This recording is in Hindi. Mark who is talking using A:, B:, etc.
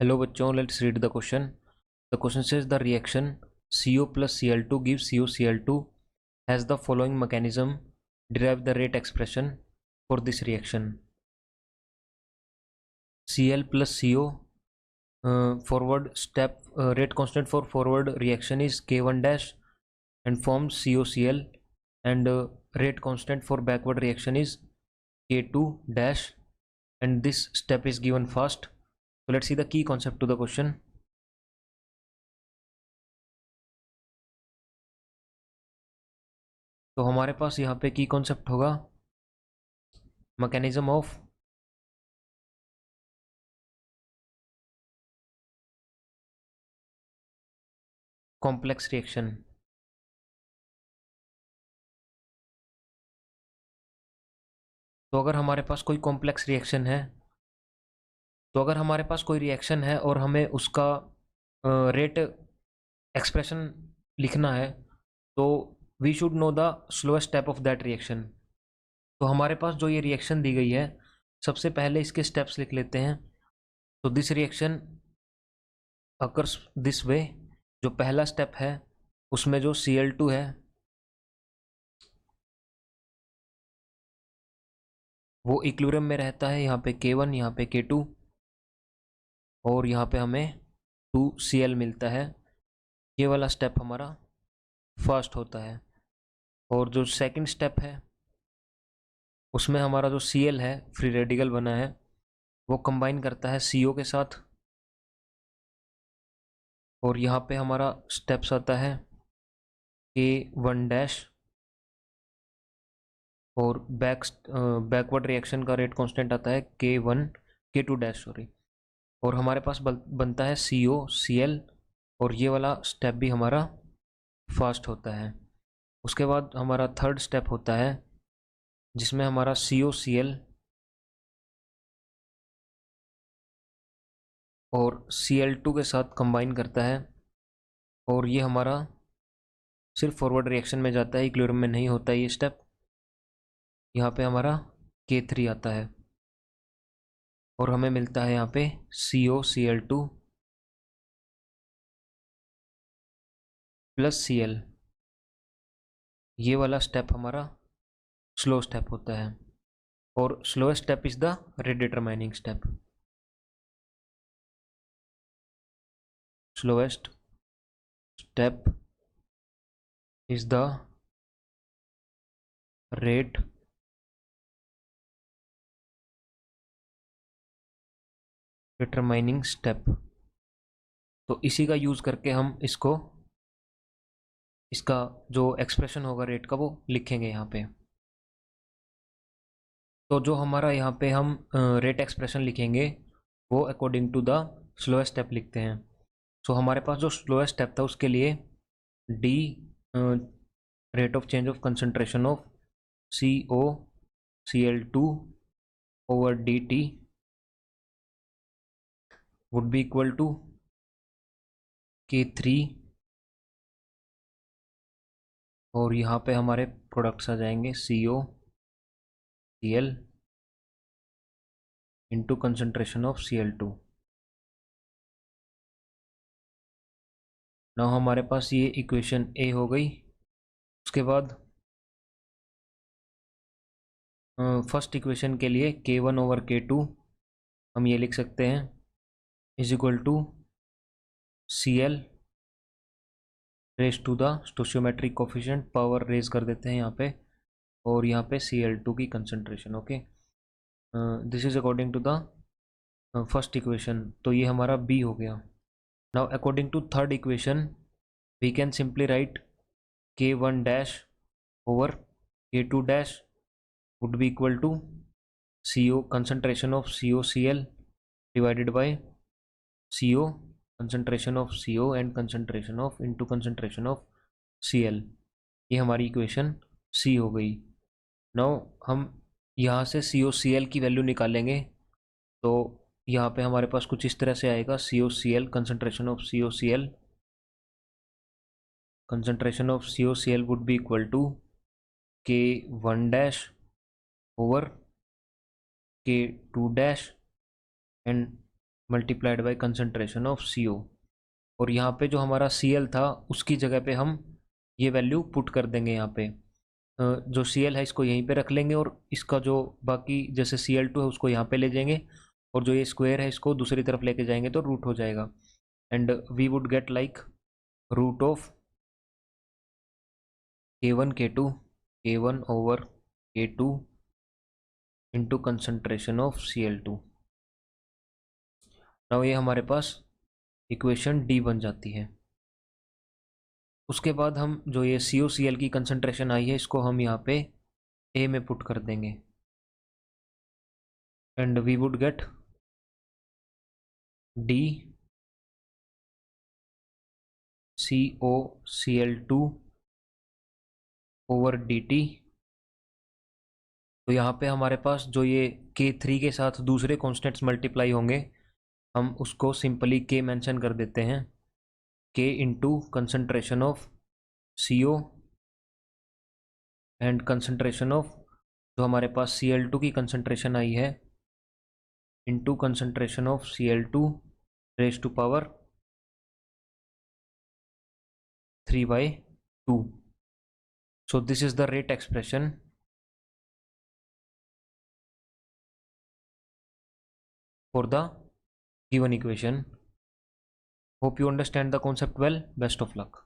A: Hello बच्चों, let's read the question. The question says the reaction CO plus Cl2 gives CuCl2 has the following mechanism. Derive the rate expression for this reaction. Cl plus CO forward step rate constant for forward reaction is K1 dash and forms COCl, and rate constant for backward reaction is K2 dash, and this step is given fast. So let's see the key concept to the question. तो हमारे पास यहाँ पे की कॉन्सेप्ट होगा मैकेनिज्म ऑफ कॉम्प्लेक्स रिएक्शन। तो अगर हमारे पास कोई कॉम्प्लेक्स रिएक्शन है, तो अगर हमारे पास कोई रिएक्शन है और हमें उसका रेट एक्सप्रेशन लिखना है, तो we should know the slowest step of that reaction. तो हमारे पास जो ये रिएक्शन दी गई है, सबसे पहले इसके स्टेप्स लिख लेते हैं। तो this reaction occurs this way. जो पहला स्टेप है उसमें जो Cl2 है वो इक्विलिब्रियम में रहता है, यहाँ पे K1, यहाँ पे K2, और यहाँ पे हमें 2Cl मिलता है। ये वाला स्टेप हमारा फर्स्ट होता है। और जो सेकंड स्टेप है उसमें हमारा जो Cl है, फ्री रेडिकल बना है, वो कंबाइन करता है CO के साथ, और यहाँ पे हमारा स्टेप्स आता है K1 डैश, और बैकवर्ड रिएक्शन का रेट कांस्टेंट आता है K2 डैश, सॉरी। और हमारे पास बनता है COCl, और ये वाला स्टेप भी हमारा फास्ट होता है। उसके बाद हमारा थर्ड स्टेप होता है जिसमें हमारा COCl और Cl2 के साथ कंबाइन करता है, और ये हमारा सिर्फ फॉरवर्ड रिएक्शन में जाता है, इक्विलिब्रियम में नहीं होता है ये स्टेप। यहाँ पे हमारा K3 आता है और हमें मिलता है यहाँ पे COCl2 प्लस Cl। ये वाला स्टेप हमारा स्लो स्टेप होता है, और slowest step is the rate determining step. Slowest step is the rate determining step. तो इसी का यूज करके हम इसका जो एक्सप्रेशन होगा रेट का वो लिखेंगे यहाँ पे। तो जो हमारा यहाँ पे हम रेट एक्सप्रेशन लिखेंगे वो according to the slowest step लिखते हैं। सो हमारे पास जो स्लोएस्ट स्टेप था उसके लिए D rate of change of concentration of COCl2 over dt would be equal to K3, और यहाँ पे हमारे प्रोडक्ट्स आ जाएंगे COCl into concentration of Cl2। ना हमारे पास ये इक्वेशन ए हो गई। उसके बाद फर्स्ट इक्वेशन के लिए K1 ओवर K2 हम ये लिख सकते हैं is equal to Cl raise to the stoichiometric coefficient, power raise कर देते हैं यहाँ पे, और यहाँ पे Cl2 की concentration. Okay, this is according to the first equation. तो ये हमारा बी हो गया। Now according to third equation we can simply write K1 dash over K2 dash would be equal to CO concentration of COCl divided by CO concentration of CO and concentration of into concentration of Cl। ये हमारी इक्वेशन C हो गई। नाउ हम यहाँ से COCl की वैल्यू निकालेंगे। तो यहाँ पे हमारे पास कुछ इस तरह से आएगा COCl concentration of COCl would be equal to K1 dash over K2 dash and multiplied by concentration of CO। और यहाँ पे जो हमारा Cl था उसकी जगह पे हम ये वैल्यू पुट कर देंगे यहाँ पे। जो Cl है इसको यहीं पे रख लेंगे और इसका जो बाकी जैसे Cl2 है उसको यहाँ पे ले जाएंगे और जो ये स्क्वायर है इसको दूसरी तरफ लेके जाएंगे तो रूट हो जाएगा। And we would get like root of K1 K2 K1 over K2 into concentration of Cl2। Now ये हमारे पास इक्वेशन D बन जाती है। उसके बाद हम जो ये COCl की कंसंट्रेशन आई है इसको हम यहाँ पे A में पुट कर देंगे and we would get D COCl2 over DT। तो यहाँ पे हमारे पास जो ये K3 के साथ दूसरे कॉन्स्टेंट्स मल्टीप्लाई होंगे हम उसको सिंपली K मेंशन कर देते हैं, K into concentration of CO and concentration of जो हमारे पास Cl2 की कंसंट्रेशन आई है into concentration of Cl2 raise to power 3/2। So this is the rate expression for the given equation. Hope you understand the concept well. Best of luck.